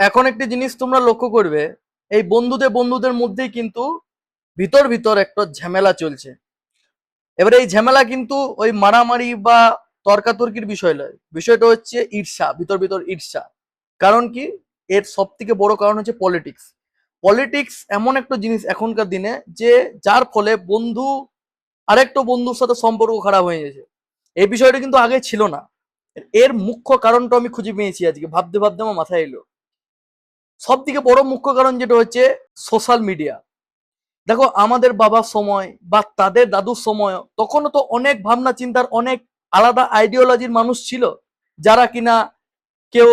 এখন একটি জিনিস তোমরা লক্ষ্য করবে, এই বন্ধুদের বন্ধুদের মধ্যেই কিন্তু ভিতর ভিতর একটা ঝামেলা চলছে। এবারে এই ঝামেলা কিন্তু ওই মারামারি বা তর্কাতর্কির বিষয় নয়, বিষয়টা হচ্ছে ঈর্ষা, ভিতর ভিতর ঈর্ষা। কারণ কি? এর সব থেকে বড় কারণ হচ্ছে পলিটিক্স। পলিটিক্স এমন একটা জিনিস এখনকার দিনে, যে যার ফলে বন্ধু আরেকটা বন্ধুর সাথে সম্পর্ক খারাপ হয়ে গেছে। এই বিষয়টা কিন্তু আগে ছিল না। এর মুখ্য কারণটা আমি খুঁজে পেয়েছি আজকে, ভাবতে ভাবতে আমার মাথায় এলো। সব থেকে বড় মুখ্য কারণ যেটা হচ্ছে সোশ্যাল মিডিয়া। দেখো, আমাদের বাবার সময় বা তাদের দাদুর সময় তখনও তো অনেক ভাবনা চিন্তার, অনেক আলাদা আইডিওলজির মানুষ ছিল, যারা কিনা কেউ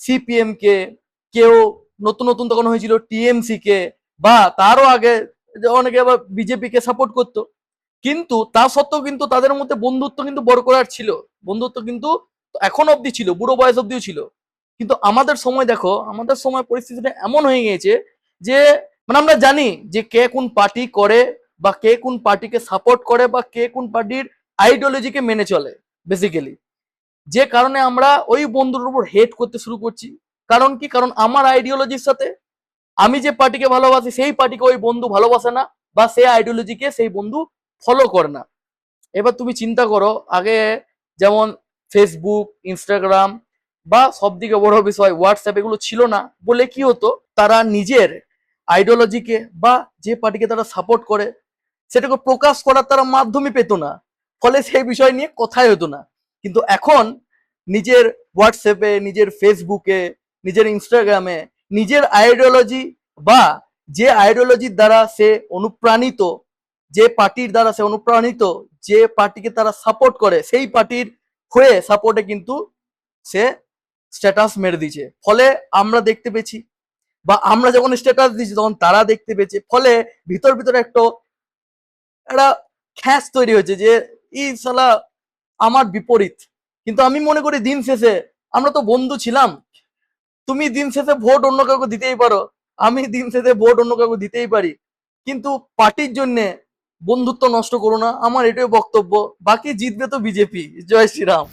সিপিএম কে, কেউ নতুন নতুন তখন হয়েছিল টিএমসি কে, বা তারও আগে যে অনেকে আবার বিজেপি কে সাপোর্ট করতো। কিন্তু তা সত্ত্বেও কিন্তু তাদের মধ্যে বন্ধুত্ব কিন্তু বরকরার ছিল। বন্ধুত্ব কিন্তু এখন অব্দি ছিল, বুড়ো বয়স অব্দিও ছিল। কিন্তু আমাদের সময় দেখো, আমাদের সময় পরিস্থিতিটা এমন হয়ে গিয়েছে যে মানে আমরা জানি যে কে কোন পার্টি করে, বা কে কোন পার্টিকে সাপোর্ট করে, বা কে কোন পার্টির আইডিওলজিকে মেনে চলে বেসিক্যালি। যে কারণে আমরা ওই বন্ধুর উপর হেট করতে শুরু করছি। কারণ কি? কারণ আমার আইডিওলজির সাথে, আমি যে পার্টিকে ভালোবাসি সেই পার্টিকে ওই বন্ধু ভালোবাসে না, বা সেই আইডিওলজিকে সেই বন্ধু ফলো করে না। এবার তুমি চিন্তা করো, আগে যেমন ফেসবুক, ইনস্টাগ্রাম বা সব থেকে বড় বিষয় হোয়াটসঅ্যাপ এগুলো ছিল না বলে কি হতো, তারা নিজের আইডিওলজিকে বা যে পার্টিকে তারা সাপোর্ট করে সেটাকে প্রকাশ করার তারা মাধ্যমই পেত না। ফলে সেই বিষয় নিয়ে কথাই হতো না। কিন্তু এখন নিজের হোয়াটসঅ্যাপে, নিজের ফেসবুকে, নিজের ইনস্টাগ্রামে নিজের আইডিওলজি বা যে আইডিওলজির দ্বারা সে অনুপ্রাণিত, যে পার্টির দ্বারা সে অনুপ্রাণিত, যে পার্টিকে তারা সাপোর্ট করে সেই পার্টির হয়ে সাপোর্টে কিন্তু সে স্ট্যাটাস মেরে দিচ্ছে। ফলে আমরা দেখতে পেয়েছি, বা আমরা যখন স্ট্যাটাস দিচ্ছি তখন তারা দেখতে পেয়েছে। ফলে ভিতর ভিতরে একটা খ্যাস তৈরি হয়েছে যে এই শালা আমার বিপরীত। কিন্তু আমি মনে করি দিন শেষে আমরা তো বন্ধু ছিলাম। তুমি দিন শেষে ভোট অন্য কাউকে দিতেই পারো, আমি দিন শেষে ভোট অন্য কাউকে দিতেই পারি, কিন্তু পার্টির জন্য বন্ধুত্ব নষ্ট করো না, আমার এটাই বক্তব্য। বাকি জিতবে তো বিজেপি। জয় শ্রীরাম।